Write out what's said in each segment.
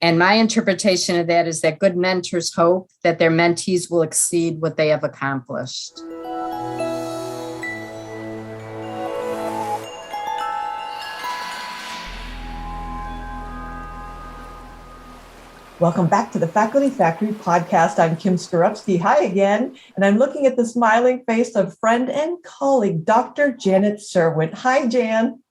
And my interpretation of that is that good mentors hope that their mentees will exceed what they have accomplished. Welcome back to the Faculty Factory podcast. I'm Kim Skorupski. Hi again. And I'm looking at the smiling face of friend and colleague, Dr. Janet Serwint. Hi, Jan.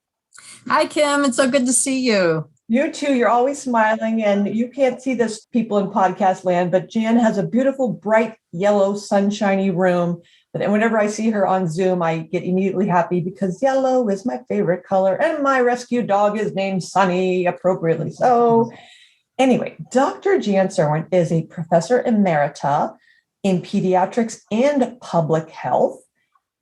Hi, Kim. It's so good to see you. You too. You're always smiling, and you can't see this, people in podcast land, but Jan has a beautiful, bright yellow, sunshiny room. And whenever I see her on Zoom, I get immediately happy because yellow is my favorite color. And my rescue dog is named Sunny, appropriately so. Anyway, Dr. Janet Serwint is a professor emerita in pediatrics and public health,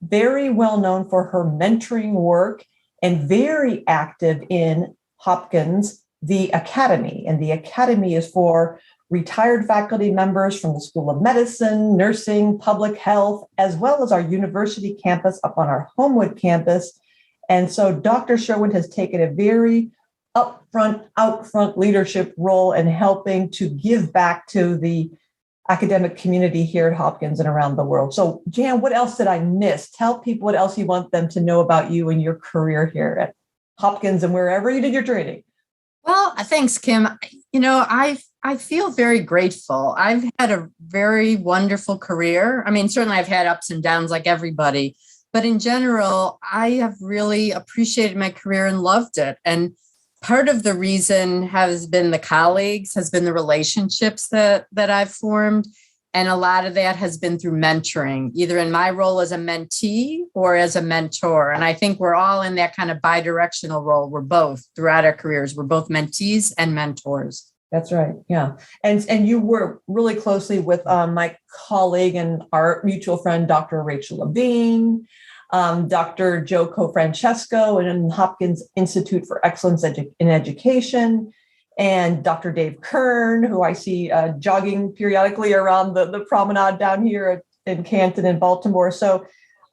very well known for her mentoring work and very active in Hopkins, the Academy. And the Academy is for retired faculty members from the School of Medicine, Nursing, Public Health, as well as our university campus up on our Homewood campus. And so Dr. Serwint has taken a very out front leadership role in helping to give back to the academic community here at Hopkins and around the world. So, Jan, what else did I miss? Tell people what else you want them to know about you and your career here at Hopkins and wherever you did your training. Well, thanks, Kim. I feel very grateful. I've had a very wonderful career. I mean, certainly I've had ups and downs like everybody, but in general, I have really appreciated my career and loved it. And part of the reason has been the colleagues, has been the relationships that I've formed. And a lot of that has been through mentoring, either in my role as a mentee or as a mentor. And I think we're all in that kind of bi-directional role. We're both throughout our careers. We're both mentees and mentors. That's right. Yeah. And you work really closely with my colleague and our mutual friend, Dr. Rachel Levine, Dr. Joe Cofrancesco, and Hopkins Institute for Excellence in Education, and Dr. Dave Kern, who I see jogging periodically around the promenade down here in Canton and Baltimore. So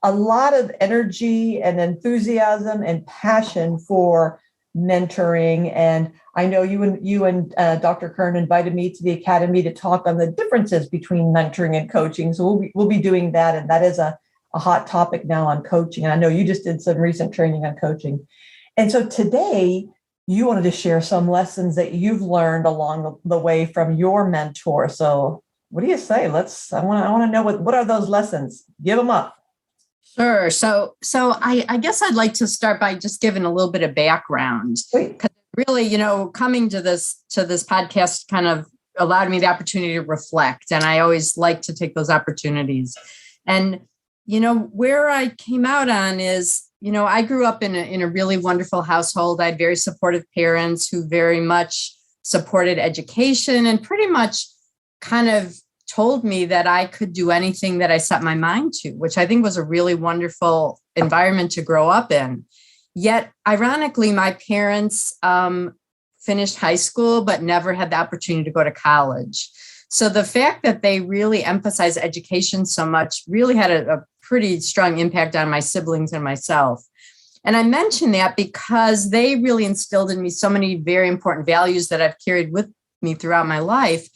a lot of energy and enthusiasm and passion for mentoring. And I know you and Dr. Kern invited me to the Academy to talk on the differences between mentoring and coaching. So we'll be doing that. And that is a hot topic now on coaching. And I know you just did some recent training on coaching. And so today, you wanted to share some lessons that you've learned along the way from your mentor. So what do you say? I want to know what are those lessons? Give them up. Sure. So I guess I'd like to start by just giving a little bit of background. Because really, coming to this podcast kind of allowed me the opportunity to reflect. And I always like to take those opportunities. And, where I came out on is, I grew up in a really wonderful household. I had very supportive parents who very much supported education and pretty much kind of told me that I could do anything that I set my mind to, which I think was a really wonderful environment to grow up in. Yet, ironically, my parents finished high school, but never had the opportunity to go to college. So the fact that they really emphasize education so much really had a pretty strong impact on my siblings and myself. And I mention that because they really instilled in me so many very important values that I've carried with me throughout my life.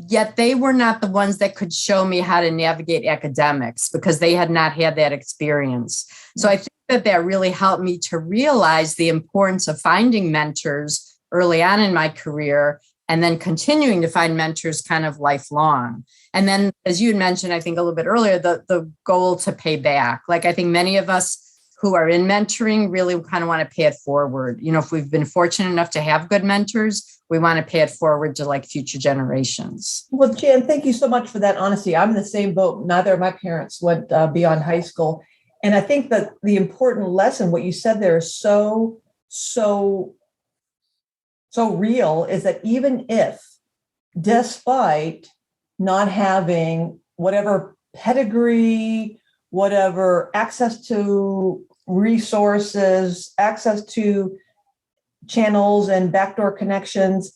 Yet they were not the ones that could show me how to navigate academics because they had not had that experience. So I think that really helped me to realize the importance of finding mentors early on in my career and then continuing to find mentors kind of lifelong. And then, as you had mentioned, I think a little bit earlier, the goal to pay back. Like I think many of us who are in mentoring really kind of want to pay it forward. If we've been fortunate enough to have good mentors, we want to pay it forward to like future generations. Well, Jan, thank you so much for that honesty. I'm in the same boat. Neither of my parents went beyond high school. And I think that the important lesson, what you said there is so real, is that even if, despite not having whatever pedigree, whatever access to resources, access to channels and backdoor connections,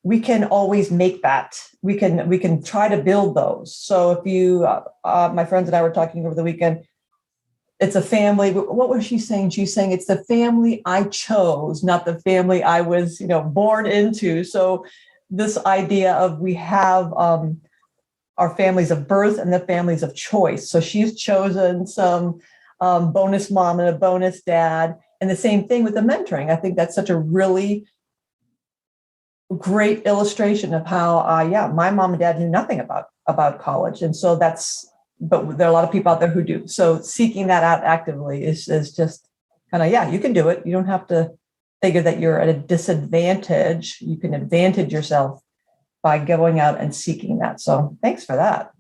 we can always make that. We can try to build those. So if you, my friends and I were talking over the weekend, it's a family. What was she saying? She's saying it's the family I chose, not the family I was, born into. So this idea of we have our families of birth and the families of choice. So she's chosen some bonus mom and a bonus dad. And the same thing with the mentoring. I think that's such a really great illustration of how, my mom and dad knew nothing about college. And so but there are a lot of people out there who do. So seeking that out actively is just kind of, you can do it. You don't have to figure that you're at a disadvantage. You can advantage yourself by going out and seeking that. So thanks for that.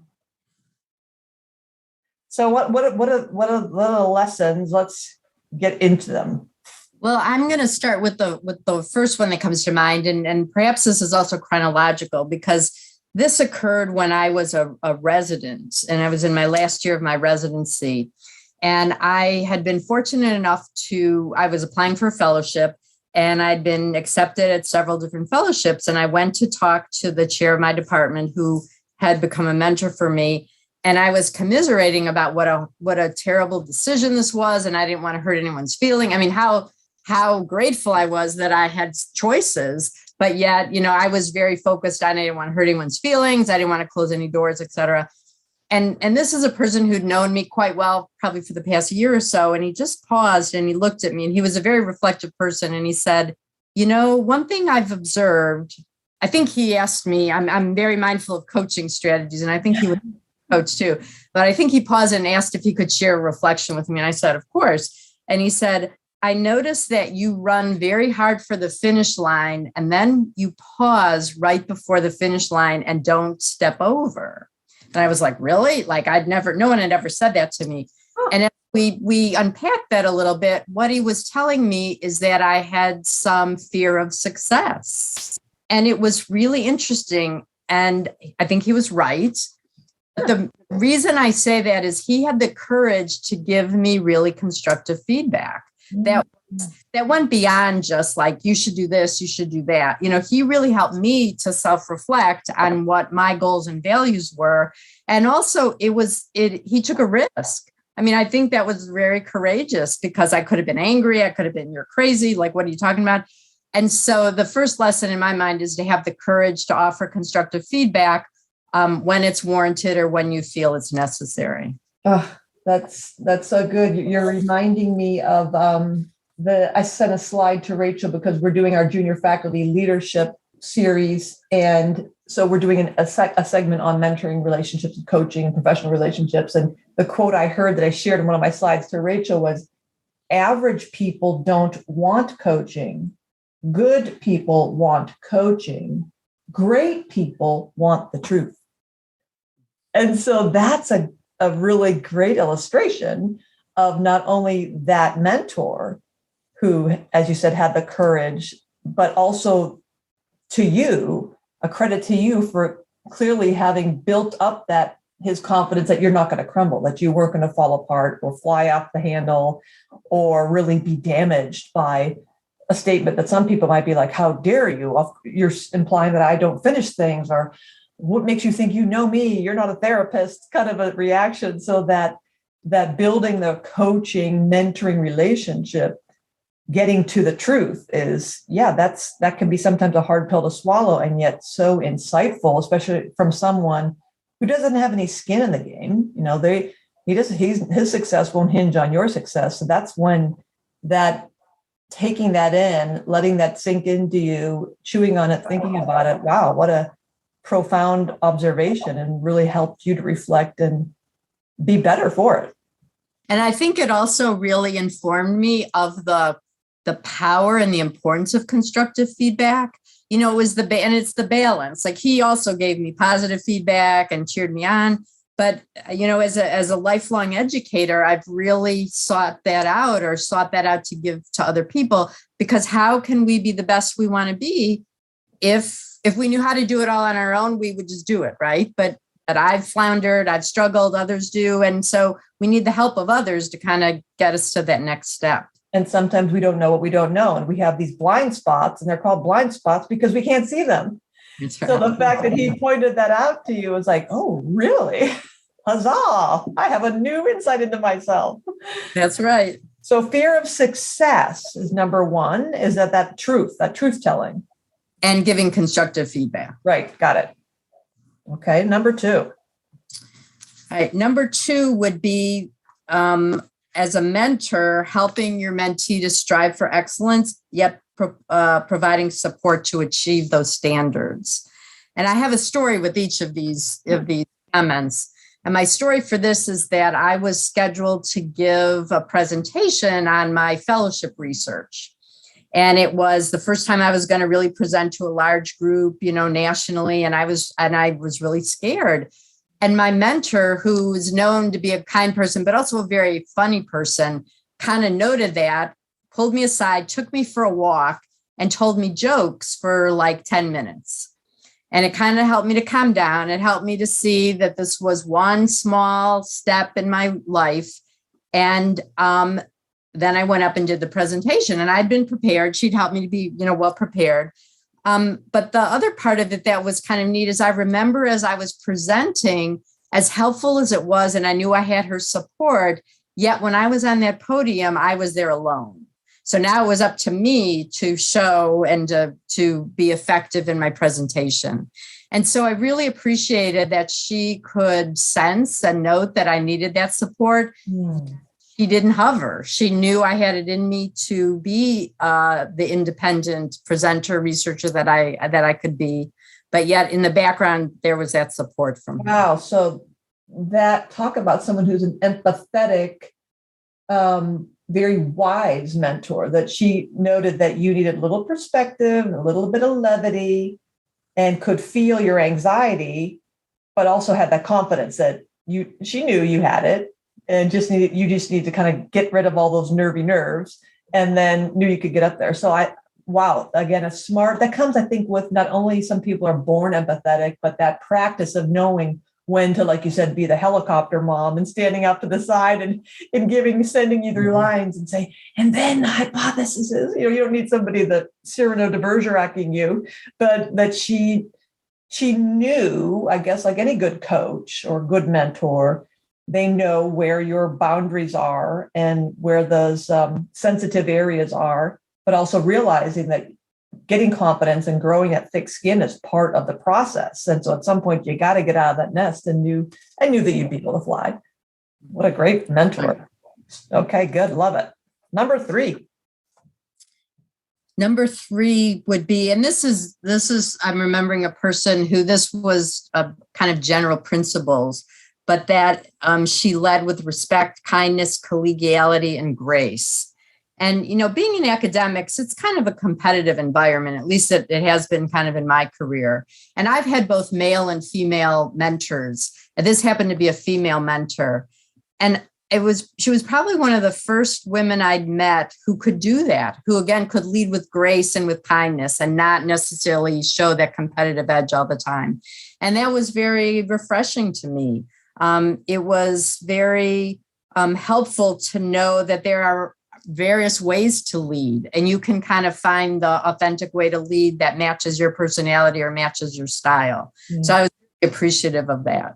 So what are the lessons? Let's get into them. Well, I'm going to start with the first one that comes to mind, and perhaps this is also chronological because this occurred when I was a resident, and I was in my last year of my residency, and I had been fortunate enough I was applying for a fellowship, and I'd been accepted at several different fellowships, and I went to talk to the chair of my department who had become a mentor for me. And I was commiserating about what a terrible decision this was. And I didn't want to hurt anyone's feeling. I mean, how grateful I was that I had choices, but yet, I was very focused on, I didn't want to hurt anyone's feelings. I didn't want to close any doors, et cetera. And this is a person who'd known me quite well, probably for the past year or so. And he just paused and he looked at me, and he was a very reflective person. And he said, one thing I've observed, I think he asked me, I'm very mindful of coaching strategies. And I think he was coach too. But I think he paused and asked if he could share a reflection with me. And I said, of course. And he said, I noticed that you run very hard for the finish line, and then you pause right before the finish line and don't step over. And I was like, really? Like no one had ever said that to me. Oh. And we unpacked that a little bit. What he was telling me is that I had some fear of success. And it was really interesting. And I think he was right. The reason I say that is he had the courage to give me really constructive feedback that went beyond just like, you should do this, you should do that. He really helped me to self-reflect on what my goals and values were. And also he took a risk. I mean, I think that was very courageous because I could have been angry. I could have been, you're crazy. Like, what are you talking about? And so the first lesson in my mind is to have the courage to offer constructive feedback when it's warranted or when you feel it's necessary. Oh, that's so good. You're reminding me of I sent a slide to Rachel because we're doing our junior faculty leadership series. And so we're doing a segment on mentoring relationships and coaching and professional relationships. And the quote I heard that I shared in one of my slides to Rachel was, average people don't want coaching. Good people want coaching. Great people want the truth. And so that's a really great illustration of not only that mentor who, as you said, had the courage, but also a credit to you for clearly having built up his confidence that you're not going to crumble, that you weren't going to fall apart or fly off the handle or really be damaged by a statement that some people might be like, how dare you? You're implying that I don't finish things, or what makes you think you know me? You're not a therapist, kind of a reaction. So that building the coaching, mentoring relationship, getting to the truth is, that can be sometimes a hard pill to swallow, and yet so insightful, especially from someone who doesn't have any skin in the game. His success won't hinge on your success. So that's when taking that in, letting that sink into you, chewing on it, thinking about it. Wow, what a profound observation, and really helped you to reflect and be better for it. And I think it also really informed me of the power and the importance of constructive feedback. It was it's the balance. Like, he also gave me positive feedback and cheered me on. But, as a lifelong educator, I've really sought that out to give to other people, because how can we be the best we want to be if we knew how to do it all on our own? We would just do it, right? But I've floundered, I've struggled, others do. And so we need the help of others to kind of get us to that next step. And sometimes we don't know what we don't know. And we have these blind spots, and they're called blind spots because we can't see them. So the fact that he pointed that out to you was like, oh, really? Huzzah! I have a new insight into myself. That's right. So fear of success is number one, is that truth telling. and giving constructive feedback. Right. Got it. Okay. Number 2. All right. Number 2 would be, as a mentor, helping your mentee to strive for excellence, yet providing support to achieve those standards. And I have a story with each of these comments. And my story for this is that I was scheduled to give a presentation on my fellowship research. And it was the first time I was going to really present to a large group, nationally. And I was really scared. And my mentor, who is known to be a kind person, but also a very funny person, kind of noted that, pulled me aside, took me for a walk, and told me jokes for like 10 minutes. And it kind of helped me to calm down. It helped me to see that this was one small step in my life. And then I went up and did the presentation, and I'd been prepared. She'd helped me to be, well prepared. But the other part of it that was kind of neat is I remember as I was presenting, as helpful as it was, and I knew I had her support, yet when I was on that podium, I was there alone. So now it was up to me to show and to be effective in my presentation. And so I really appreciated that she could sense and note that I needed that support. She didn't hover. She knew I had it in me to be the independent presenter, researcher that I could be. But yet in the background, there was that support from her. Wow. So that, talk about someone who's an empathetic, very wise mentor, that she noted that you needed a little perspective, a little bit of levity, and could feel your anxiety, but also had that confidence that she knew you had it. And you just need to kind of get rid of all those nervy nerves, and then knew you could get up there. So again, that comes, I think, with not only some people are born empathetic, but that practice of knowing when to, like you said, be the helicopter mom and standing up to the side and sending you through lines and say, and then the hypothesis is, you don't need somebody that Cyrano de Bergerac-ing you, but that she knew, I guess, like any good coach or good mentor, they know where your boundaries are and where those sensitive areas are, but also realizing that getting confidence and growing that thick skin is part of the process. And so at some point you got to get out of that nest, and I knew that you'd be able to fly. What a great mentor. Okay, good. Love it. Number 3. Number 3 would be, and this is, I'm remembering a person who this was a kind of general principles, but that she led with respect, kindness, collegiality, and grace. And, being in academics, it's kind of a competitive environment. At least it has been kind of in my career. And I've had both male and female mentors. And this happened to be a female mentor. And she was probably one of the first women I'd met who could do that, who again could lead with grace and with kindness and not necessarily show that competitive edge all the time. And that was very refreshing to me. It was very helpful to know that there are various ways to lead, and you can kind of find the authentic way to lead that matches your personality or matches your style. So I was appreciative of that.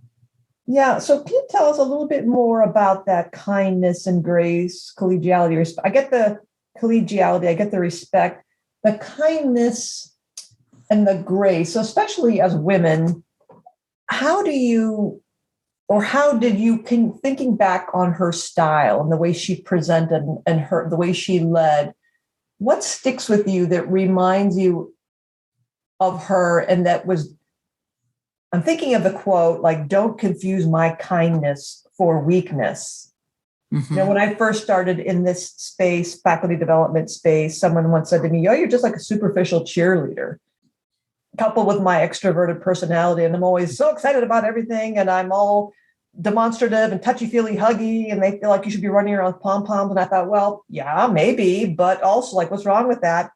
Yeah. So can you tell us a little bit more about that kindness and grace, collegiality? I get the collegiality, I get the respect, the kindness and the grace. So especially as women, how did you, thinking back on her style and the way she presented and the way she led, what sticks with you that reminds you of her? And I'm thinking of the quote, like, don't confuse my kindness for weakness. Mm-hmm. When I first started in this space, faculty development space, someone once said to me, you're just like a superficial cheerleader, coupled with my extroverted personality. And I'm always so excited about everything. And I'm all demonstrative and touchy-feely huggy. And they feel like you should be running around with pom-poms. And I thought, well, yeah, maybe, but also like, what's wrong with that?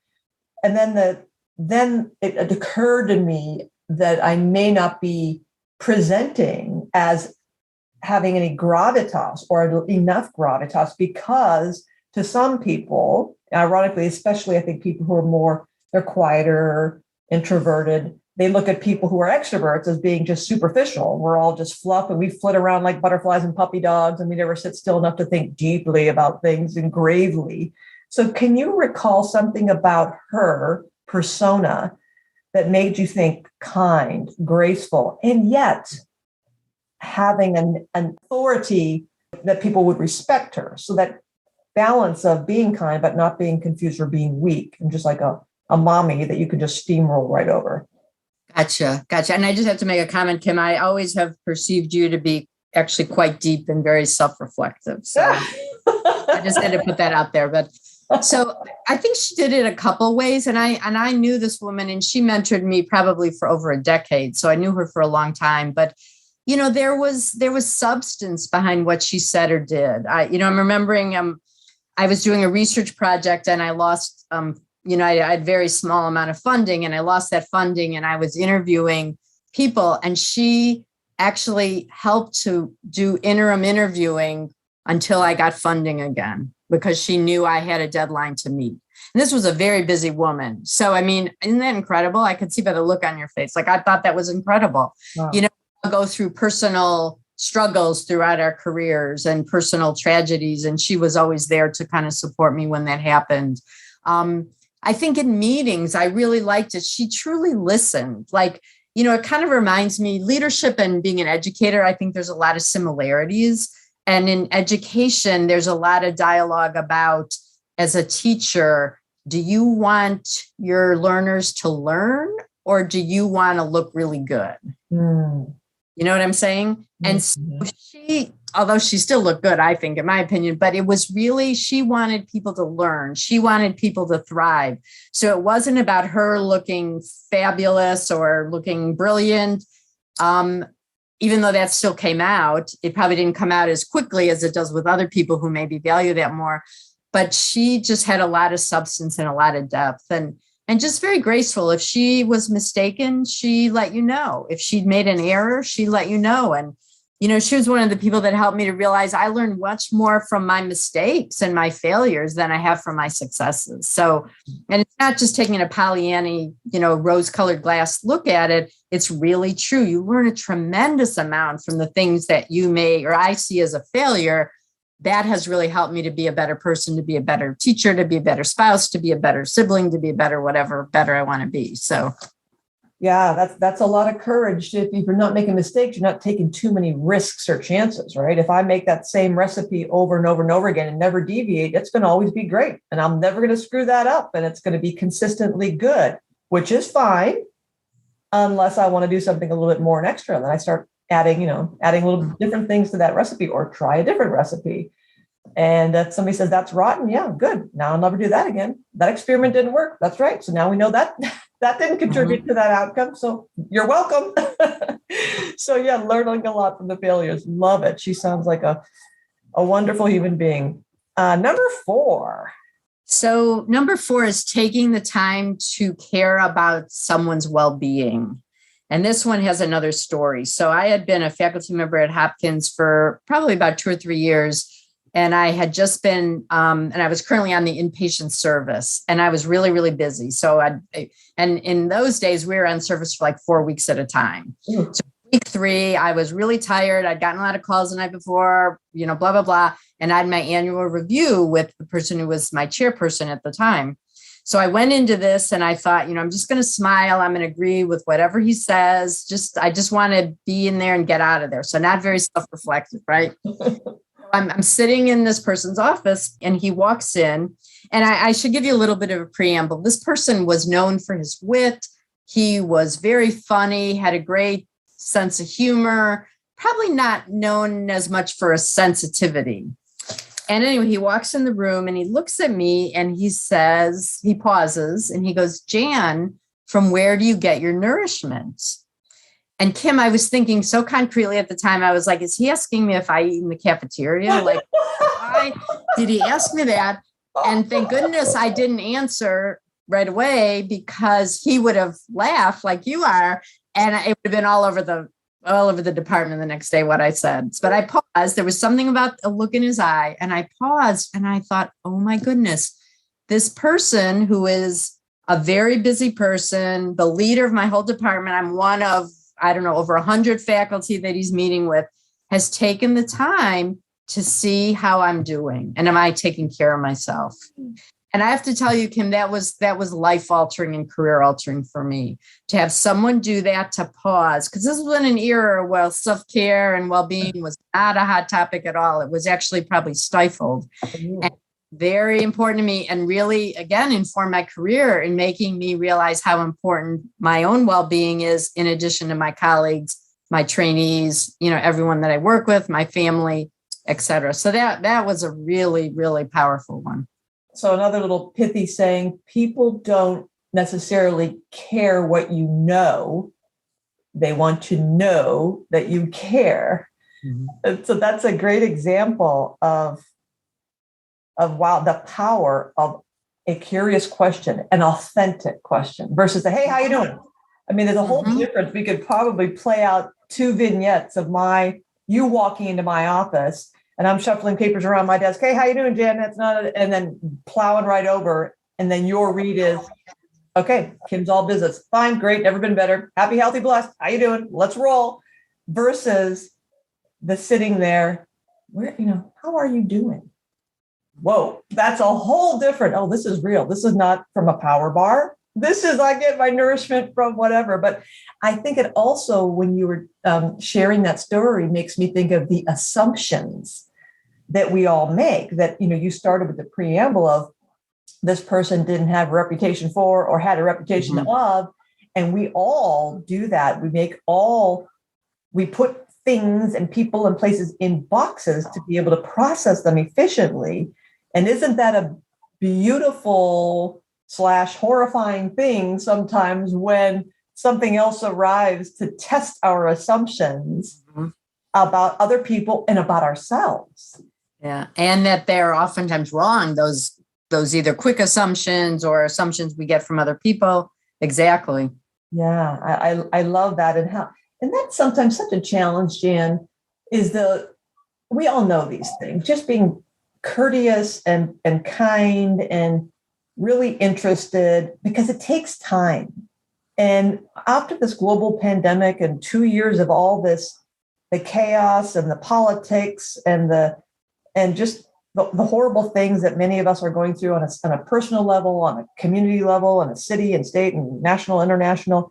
And then it occurred to me that I may not be presenting as having any gravitas or enough gravitas, because to some people, ironically, especially I think people who are they're quieter, introverted, they look at people who are extroverts as being just superficial. We're all just fluff and we flit around like butterflies and puppy dogs, and we never sit still enough to think deeply about things and gravely. So can you recall something about her persona that made you think kind, graceful, and yet having an authority that people would respect her. So that balance of being kind, but not being confused or being weak, and just like a mommy that you could just steamroll right over. Gotcha. And I just have to make a comment, Kim. I always have perceived you to be actually quite deep and very self-reflective. So I just had to put that out there. But so I think she did it a couple ways. And I knew this woman, and she mentored me probably for over a decade. So I knew her for a long time. But there was substance behind what she said or did. I'm remembering I was doing a research project, and I lost I had very small amount of funding, and I lost that funding, and I was interviewing people, and she actually helped to do interim interviewing until I got funding again, because she knew I had a deadline to meet. And this was a very busy woman. So, isn't that incredible? I could see by the look on your face. Like, I thought that was incredible. Wow. Go through personal struggles throughout our careers and personal tragedies. And she was always there to kind of support me when that happened. I think in meetings, I really liked it. She truly listened. It kind of reminds me, leadership and being an educator, I think there's a lot of similarities. And in education, there's a lot of dialogue about, as a teacher, do you want your learners to learn, or do you want to look really good? You know what I'm saying? Mm-hmm. And so she, although she still looked good, I think, in my opinion, but it was really, she wanted people to learn. She wanted people to thrive. So it wasn't about her looking fabulous or looking brilliant. Even though that still came out, it probably didn't come out as quickly as it does with other people who maybe value that more. But she just had a lot of substance and a lot of depth, and just very graceful. If she was mistaken, she let you know. If she'd made an error, she let you know. And, she was one of the people that helped me to realize I learned much more from my mistakes and my failures than I have from my successes. So, and it's not just taking a Pollyanna, rose-colored glass look at it. It's really true. You learn a tremendous amount from the things that you may, or I see as a failure. That has really helped me to be a better person, to be a better teacher, to be a better spouse, to be a better sibling, to be a better whatever better I want to be. So, yeah, that's a lot of courage. If you're not making mistakes, you're not taking too many risks or chances, right? If I make that same recipe over and over and over again and never deviate, it's going to always be great. And I'm never going to screw that up. And it's going to be consistently good, which is fine, unless I want to do something a little bit more and extra. Then I start adding little different things to that recipe, or try a different recipe. And if somebody says that's rotten, yeah, good. Now I'll never do that again. That experiment didn't work. That's right. So now we know that didn't contribute to that outcome. So you're welcome. So yeah, learning a lot from the failures. Love it. She sounds like a wonderful human being. Number 4. So number 4 is taking the time to care about someone's well-being. And this one has another story. So I had been a faculty member at Hopkins for probably about 2 or 3 years. And I had just been, and I was currently on the inpatient service, and I was really, really busy. So and in those days, we were on service for like 4 weeks at a time. So week 3, I was really tired. I'd gotten a lot of calls the night before, blah, blah, blah. And I had my annual review with the person who was my chairperson at the time. So I went into this and I thought, I'm just going to smile. I'm going to agree with whatever he says. I just want to be in there and get out of there. So not very self-reflective, right? I'm sitting in this person's office, and he walks in, and I should give you a little bit of a preamble. This person was known for his wit. He was very funny, had a great sense of humor, probably not known as much for a sensitivity. And anyway, he walks in the room and he looks at me and he says, he pauses and he goes, "Jan, from where do you get your nourishment?" And Kim, I was thinking so concretely at the time, I was like, is he asking me if I eat in the cafeteria? Like, why did he ask me that? And thank goodness I didn't answer right away, because he would have laughed like you are. And it would have been all over the department the next day what I said. But I paused. There was something about a look in his eye. And I paused and I thought, oh my goodness, this person who is a very busy person, the leader of my whole department, I'm one of, over 100 faculty that he's meeting with, has taken the time to see how I'm doing. And am I taking care of myself? And I have to tell you, Kim, that was life altering and career altering for me to have someone do that, to pause, because this was in an era where self-care and well-being was not a hot topic at all. It was actually probably stifled. And very important to me, and really, again, informed my career in making me realize how important my own well-being is, in addition to my colleagues, my trainees, everyone that I work with, my family, et cetera. So that was a really, really powerful one. So another little pithy saying, people don't necessarily care what you know. They want to know that you care. Mm-hmm. And so that's a great example of wow, the power of a curious question, an authentic question versus hey, how you doing? I mean, there's a whole difference. We could probably play out 2 vignettes of you walking into my office and I'm shuffling papers around my desk. Hey, how you doing, Jan? And then plowing right over. And then your read is, okay, Kim's all business. Fine, great, never been better. Happy, healthy, blessed. How you doing? Let's roll. Versus the sitting there, how are you doing? Whoa, that's a whole different, this is real. This is not from a power bar. This is, I get my nourishment from whatever. But I think it also, when you were sharing that story, makes me think of the assumptions that we all make, that, you started with the preamble of this person didn't have a reputation for or had a reputation of, and we all do that. We put things and people and places in boxes to be able to process them efficiently. And isn't that a beautiful / horrifying thing sometimes when something else arrives to test our assumptions about other people and about ourselves? Yeah. And that they're oftentimes wrong. Those either quick assumptions or assumptions we get from other people. Exactly. Yeah. I love that. And that's sometimes such a challenge, Jan, is we all know these things, just being courteous and kind and really interested, because it takes time. And after this global pandemic and 2 years of all this, the chaos and the politics and just the horrible things that many of us are going through on a personal level, on a community level, on a city and state and national, international,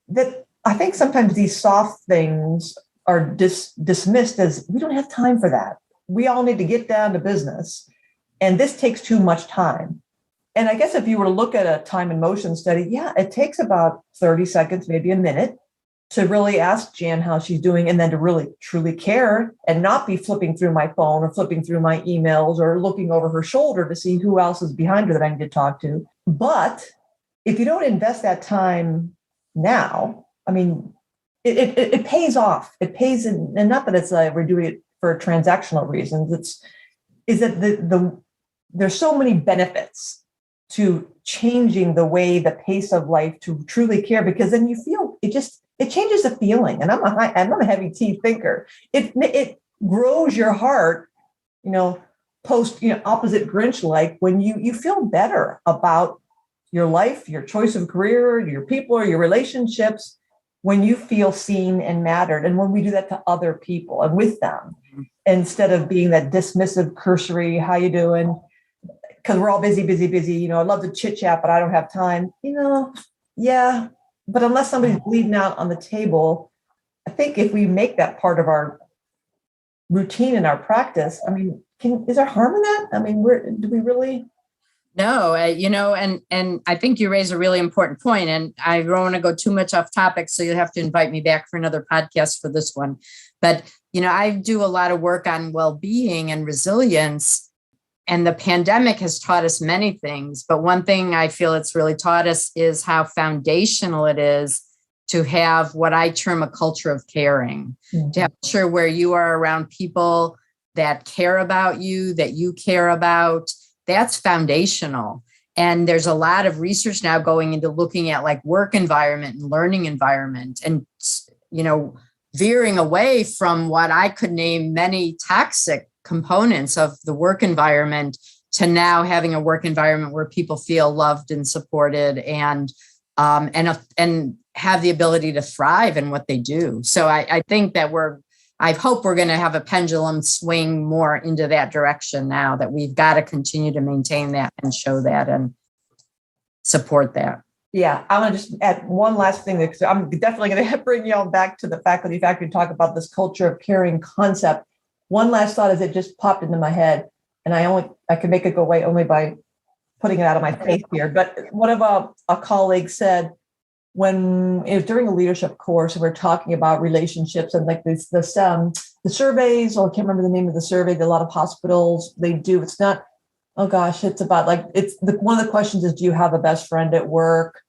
that I think sometimes these soft things are dismissed as, we don't have time for that. We all need to get down to business. And this takes too much time. And I guess if you were to look at a time and motion study, it takes about 30 seconds, maybe a minute, to really ask Jan how she's doing, and then to really truly care and not be flipping through my phone or flipping through my emails or looking over her shoulder to see who else is behind her that I need to talk to. But if you don't invest that time now, I mean, it pays off. It pays, and not that it's we're doing it for transactional reasons. Is that there's so many benefits to changing the way, the pace of life, to truly care, because then you feel it changes the feeling. And I'm a heavy T thinker. It grows your heart, opposite Grinch, like when you feel better about your life, your choice of career, your people, or your relationships, when you feel seen and mattered. And when we do that to other people and with them, instead of being that dismissive, cursory, how you doing? Because we're all busy. I love to chit chat, but I don't have time. Yeah. But unless somebody's bleeding out on the table, I think if we make that part of our routine and our practice, I mean, is there harm in that? I mean, do we really? No, and I think you raise a really important point, and I don't want to go too much off topic, so you'll have to invite me back for another podcast for this one. But, I do a lot of work on well-being and resilience, and the pandemic has taught us many things. But one thing I feel it's really taught us is how foundational it is to have what I term a culture of caring, to have a culture where you are around people that care about you, that you care about. That's foundational. And there's a lot of research now going into looking at like work environment and learning environment, and, veering away from what I could name many toxic components of the work environment to now having a work environment where people feel loved and supported and have the ability to thrive in what they do. So I think that I hope we're going to have a pendulum swing more into that direction now, that we've got to continue to maintain that and show that and support that. Yeah, I'm going to just add one last thing, because I'm definitely going to bring y'all back to the faculty factory to talk about this culture of caring concept. One last thought as it just popped into my head, and I can make it go away only by putting it out of my face here. But one of a colleague said, when it was during a leadership course, and we're talking about relationships and like the surveys, I can't remember the name of the survey that a lot of hospitals, they do. It's not, oh gosh, it's about like, one of the questions is, do you have a best friend at work?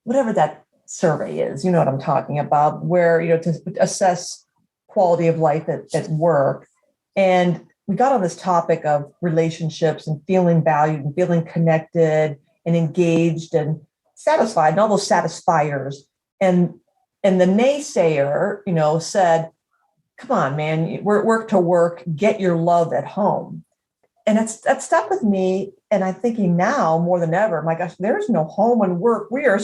Whatever that survey is, you know what I'm talking about, where, to assess quality of life at work. And we got on this topic of relationships and feeling valued and feeling connected and engaged and satisfied and all those satisfiers. And the naysayer, said, come on, man, work to work, get your love at home. And that stuck with me. And I'm thinking now more than ever, my gosh, there's no home and work. we're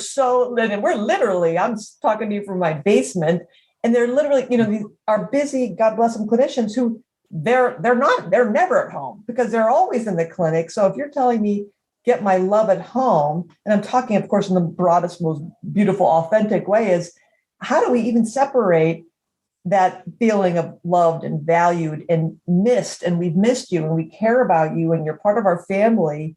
literally, I'm talking to you from my basement, and they're literally, these are busy, God bless them, clinicians who they're never at home because they're always in the clinic. So if you're telling me, get my love at home, and I'm talking, of course, in the broadest, most beautiful, authentic way, is how do we even separate that feeling of loved and valued and missed, and we've missed you and we care about you and you're part of our family?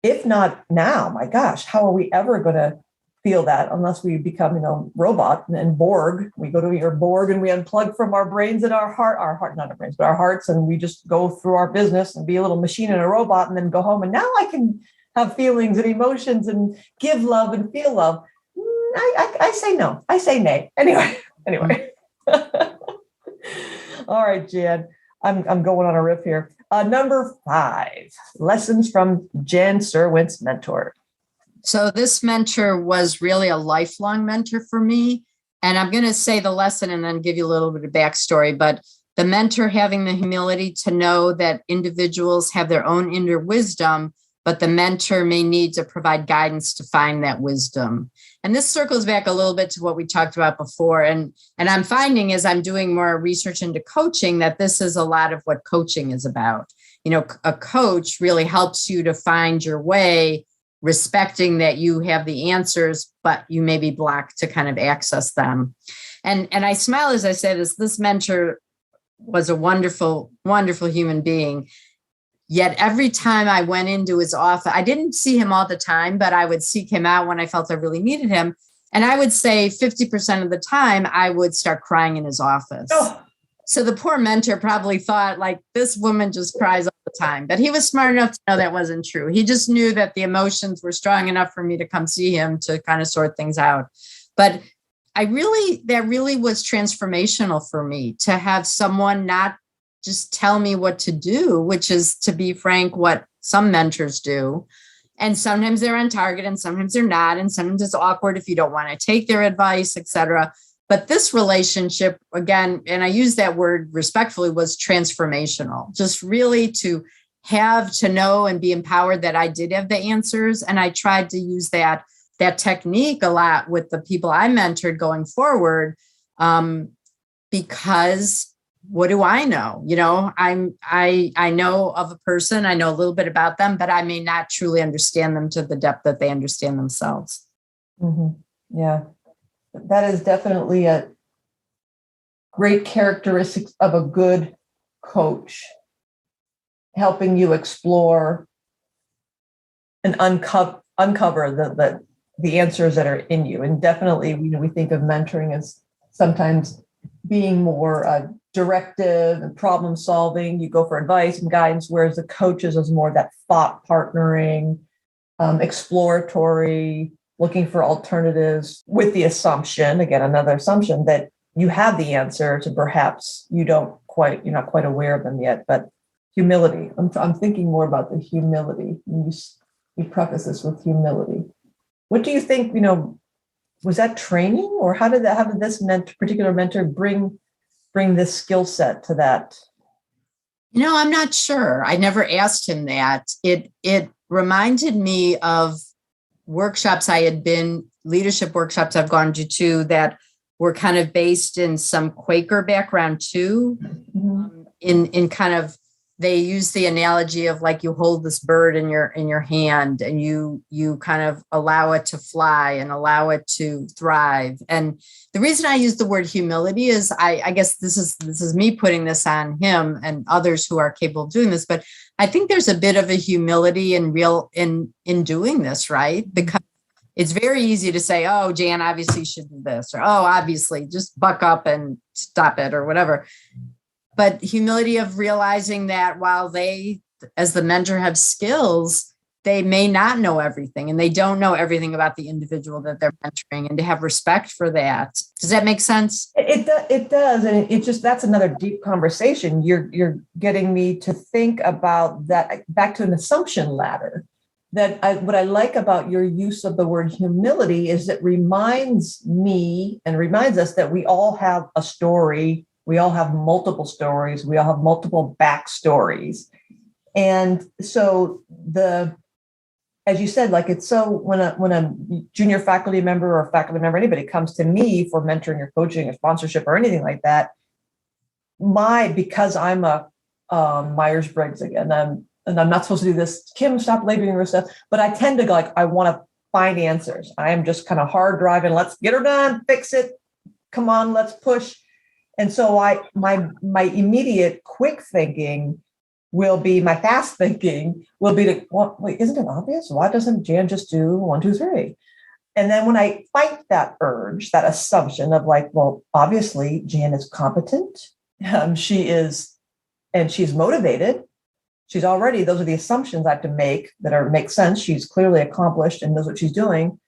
If not now, my gosh, how are we ever going to feel that unless we become, robot and Borg? We go to your Borg and we unplug from our brains and our heart, not our brains, but our hearts. And we just go through our business and be a little machine and a robot and then go home. And now I can have feelings and emotions and give love and feel love. I say no. I say nay. Anyway. All right, Jan, I'm going on a riff here. Number 5, lessons from Jan Serwint's mentor. So this mentor was really a lifelong mentor for me. And I'm going to say the lesson and then give you a little bit of backstory. But the mentor having the humility to know that individuals have their own inner wisdom, but the mentor may need to provide guidance to find that wisdom. And this circles back a little bit to what we talked about before. And I'm finding as I'm doing more research into coaching that this is a lot of what coaching is about. A coach really helps you to find your way, respecting that you have the answers, but you may be blocked to kind of access them. And I smile as I say this mentor was a wonderful, wonderful human being. Yet every time I went into his office, I didn't see him all the time, but I would seek him out when I felt I really needed him. And I would say 50% of the time, I would start crying in his office. Oh. So the poor mentor probably thought, like, this woman just cries all the time. But he was smart enough to know that wasn't true. He just knew that the emotions were strong enough for me to come see him to kind of sort things out. But that really was transformational for me to have someone not just tell me what to do, which is, to be frank, what some mentors do. And sometimes they're on target and sometimes they're not. And sometimes it's awkward if you don't want to take their advice, et cetera. But this relationship, again, and I use that word respectfully, was transformational. Just really to have to know and be empowered that I did have the answers. And I tried to use that technique a lot with the people I mentored going forward, because what do I know? I know of a person, I know a little bit about them, but I may not truly understand them to the depth that they understand themselves. Mm-hmm. Yeah, that is definitely a great characteristic of a good coach, helping you explore and uncover the answers that are in you. And definitely, we think of mentoring as sometimes being more directive and problem solving. You go for advice and guidance, whereas the coaches is more that thought partnering, exploratory, looking for alternatives with the assumption, again, another assumption that you have the answers and perhaps you're not quite aware of them yet. But humility, I'm thinking more about the humility. You preface this with humility. What do you think, was that training, or how did this particular mentor bring this skill set to that? I'm not sure. I never asked him that. It reminded me of workshops leadership workshops I've gone to too, that were kind of based in some Quaker background too. In kind of, they use the analogy of like you hold this bird in your hand and you kind of allow it to fly and allow it to thrive. And the reason I use the word humility is I guess this is me putting this on him and others who are capable of doing this, but I think there's a bit of a humility in doing this, right? Because it's very easy to say, oh, Jan obviously should do this, or, oh, obviously just buck up and stop it or whatever. But humility of realizing that while they, as the mentor, have skills, they may not know everything and they don't know everything about the individual that they're mentoring, and to have respect for that. Does that make sense? It does. And it just, that's another deep conversation. You're getting me to think about that, back to an assumption ladder. What I like about your use of the word humility is it reminds me and reminds us that we all have a story. We all have multiple stories. We all have multiple backstories. And so as you said, like, it's so when a junior faculty member or faculty member, anybody comes to me for mentoring or coaching or sponsorship or anything like that, because I'm a Myers-Briggs again, and I'm not supposed to do this, Kim, stop labeling her stuff, but I tend to go like, I want to find answers. I am just kind of hard driving. Let's get her done, fix it. Come on, let's push. And so my immediate quick thinking will be, my fast thinking will be to, well, wait, isn't it obvious? Why doesn't Jan just do 1, 2, 3? And then when I fight that urge, that assumption of like, well, obviously Jan is competent. She's motivated. She's already, those are the assumptions I have to make that make sense. She's clearly accomplished and knows what she's doing.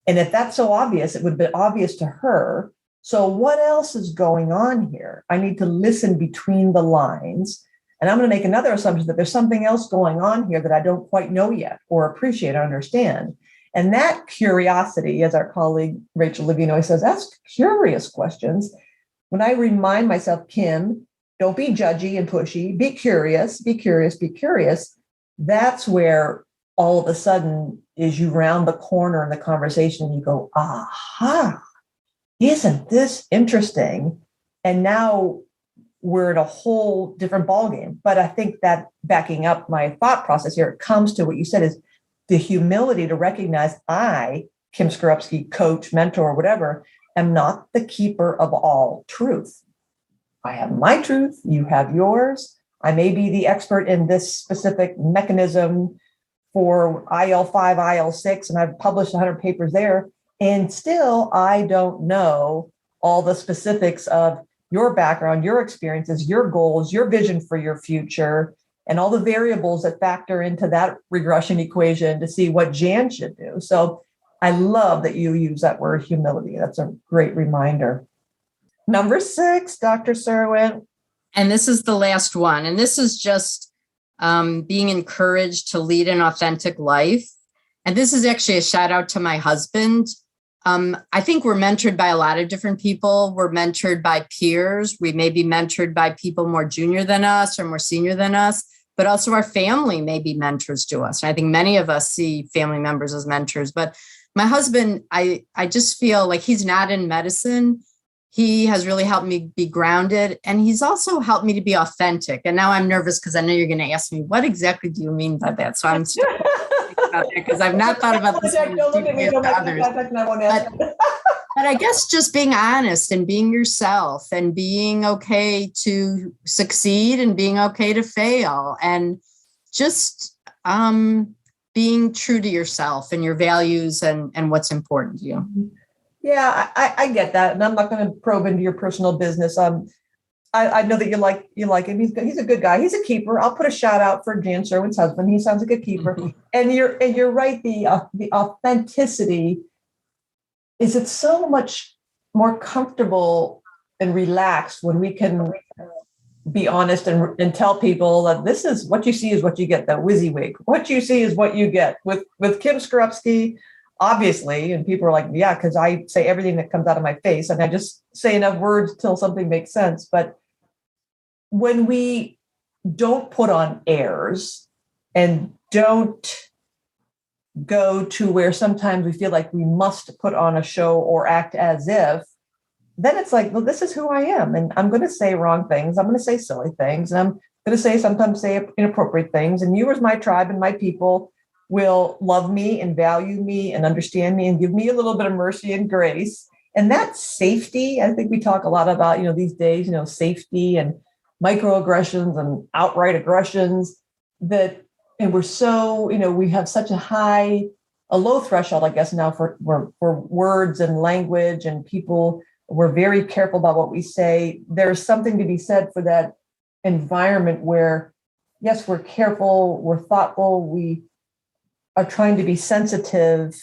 And if that's so obvious, it would be obvious to her. So what else is going on here? I need to listen between the lines. And I'm going to make another assumption that there's something else going on here that I don't quite know yet or appreciate or understand. And that curiosity, as our colleague Rachel Levine always says, ask curious questions. When I remind myself, Kim, don't be judgy and pushy, be curious, be curious, be curious. That's where all of a sudden is you round the corner in the conversation and you go, aha, isn't this interesting? And now we're in a whole different ballgame. But I think that, backing up my thought process here, it comes to what you said, is the humility to recognize I, Kim Skorupski, coach, mentor, whatever, am not the keeper of all truth. I have my truth, you have yours. I may be the expert in this specific mechanism for IL-5, IL-6, and I've published 100 papers there. And still, I don't know all the specifics of your background, your experiences, your goals, your vision for your future, and all the variables that factor into that regression equation to see what Jan should do. So I love that you use that word humility. That's a great reminder. Number 6, Dr. Serwint. And this is the last one. And this is just being encouraged to lead an authentic life. And this is actually a shout out to my husband. I think we're mentored by a lot of different people. We're mentored by peers. We may be mentored by people more junior than us or more senior than us, but also our family may be mentors to us. And I think many of us see family members as mentors. But my husband, I just feel like he's not in medicine. He has really helped me be grounded, and he's also helped me to be authentic. And now I'm nervous because I know you're going to ask me, what exactly do you mean by that? So I'm still about that because I've not thought about this. But I guess just being honest and being yourself and being okay to succeed and being okay to fail, and just being true to yourself and your values and what's important to you. Yeah, I get that. And I'm not going to probe into your personal business. I know that you like him. He's a good guy. He's a keeper. I'll put a shout out for Jan Serwint's husband. He sounds like a keeper. Mm-hmm. And you're right. The authenticity is, it's so much more comfortable and relaxed when we can be honest and tell people that this is what you see is what you get, that WYSIWYG. What you see is what you get. With Kim Skorupski, obviously, and people are like, yeah, because I say everything that comes out of my face, and I just say enough words till something makes sense. But when we don't put on airs and don't go to where sometimes we feel like we must put on a show or act as if, then it's like, well, this is who I am. And I'm going to say wrong things. I'm going to say silly things. And I'm going to sometimes say inappropriate things. And you as my tribe and my people will love me and value me and understand me and give me a little bit of mercy and grace. And that's safety. I think we talk a lot about, these days, safety and microaggressions and outright aggressions and we're so, we have such a low threshold, I guess, now for words and language, and people, we're very careful about what we say. There's something to be said for that environment where, yes, we're careful, we're thoughtful, we are trying to be sensitive,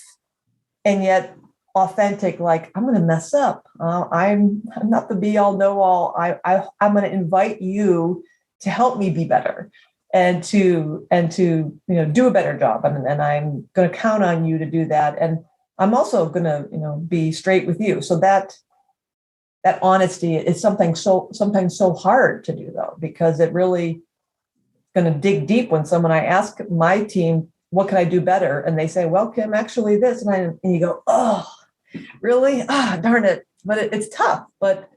and yet authentic. Like, I'm going to mess up. I'm not the be all know all. I'm going to invite you to help me be better and to do a better job. And I'm going to count on you to do that. And I'm also going to be straight with you. So that honesty is sometimes so hard to do, though, because it really going to dig deep when I ask my team, what can I do better? And they say, well, Kim, actually this. And you go, oh, really? Darn it. But it's tough. But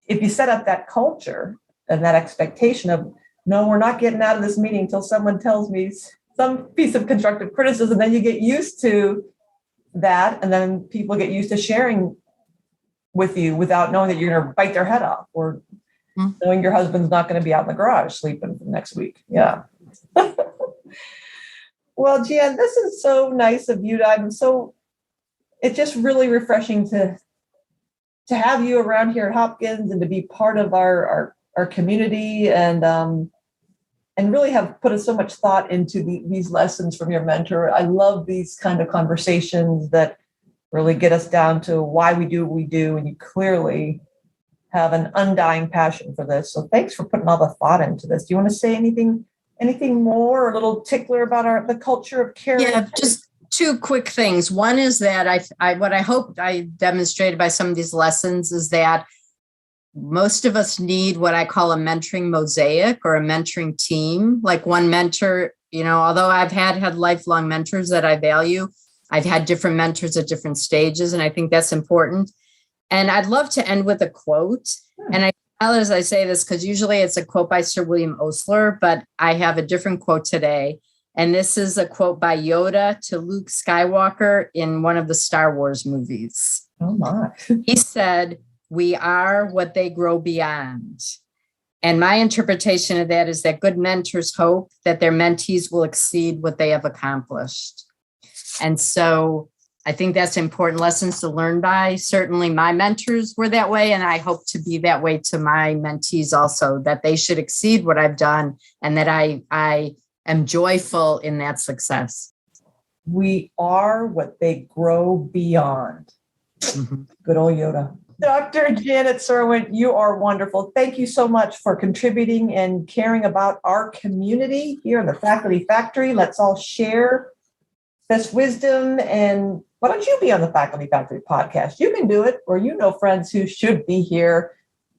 if you set up that culture and that expectation of, no, we're not getting out of this meeting until someone tells me some piece of constructive criticism, then you get used to that. And then people get used to sharing with you without knowing that you're going to bite their head off, or knowing your husband's not going to be out in the garage sleeping next week. Yeah. Well, Jan, this is so nice of you. It's just really refreshing to have you around here at Hopkins and to be part of our community, and really have put so much thought into these lessons from your mentor. I love these kind of conversations that really get us down to why we do what we do. And you clearly have an undying passion for this. So thanks for putting all the thought into this. Do you want to say anything more, or a little tickler about the culture of care? Yeah, just two quick things. One is that what I hope I demonstrated by some of these lessons is that most of us need what I call a mentoring mosaic, or a mentoring team. Like one mentor, although I've had lifelong mentors that I value, I've had different mentors at different stages, and I think that's important. And I'd love to end with a quote. And as I say this, because usually it's a quote by Sir William Osler, but I have a different quote today. And this is a quote by Yoda to Luke Skywalker in one of the Star Wars movies. Oh my. He said, "We are what they grow beyond." And my interpretation of that is that good mentors hope that their mentees will exceed what they have accomplished. And so I think that's important lessons to learn by. Certainly my mentors were that way, and I hope to be that way to my mentees also, that they should exceed what I've done, and that I am joyful in that success. We are what they grow beyond. Mm-hmm. Good old Yoda. Dr. Janet Serwint, you are wonderful. Thank you so much for contributing and caring about our community here in the Faculty Factory. Let's all share this wisdom. And why don't you be on the Faculty Factory podcast? You can do it, or friends who should be here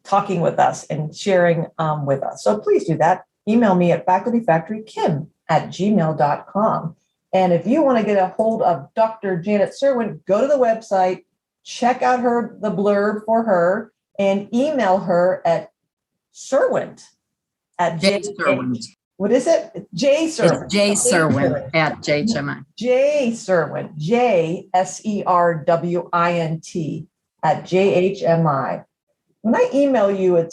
talking with us and sharing with us. So please do that. Email me at facultyfactorykim@gmail.com. And if you want to get a hold of Dr. Janet Serwint, go to the website, check out the blurb for her, and email her at Serwint at Serwint. What is it? J Serwint. J Serwint at JHMI. J Serwint, JSERWINT at JHMI. When I email you, I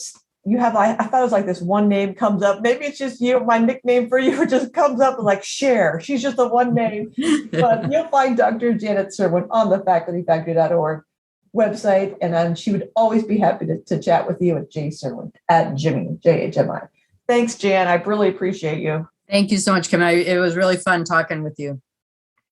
thought it was like this one name comes up. Maybe it's just you. My nickname for you just comes up like Cher. She's just the one name. But you'll find Dr. Janet Serwint on the facultyfactory.org website. And she would always be happy to chat with you at J Serwint at JHMI. Thanks, Jan. I really appreciate you. Thank you so much, Kim. It was really fun talking with you.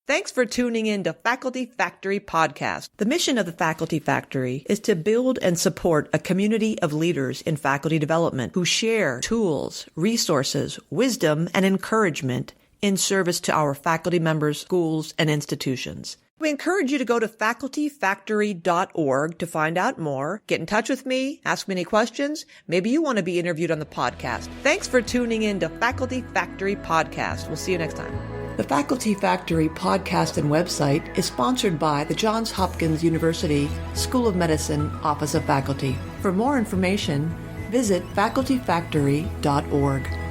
Thanks for tuning in to Faculty Factory Podcast. The mission of the Faculty Factory is to build and support a community of leaders in faculty development who share tools, resources, wisdom, and encouragement in service to our faculty members, schools, and institutions. We encourage you to go to facultyfactory.org to find out more. Get in touch with me, ask me any questions. Maybe you want to be interviewed on the podcast. Thanks for tuning in to Faculty Factory Podcast. We'll see you next time. The Faculty Factory podcast and website is sponsored by the Johns Hopkins University School of Medicine Office of Faculty. For more information, visit facultyfactory.org.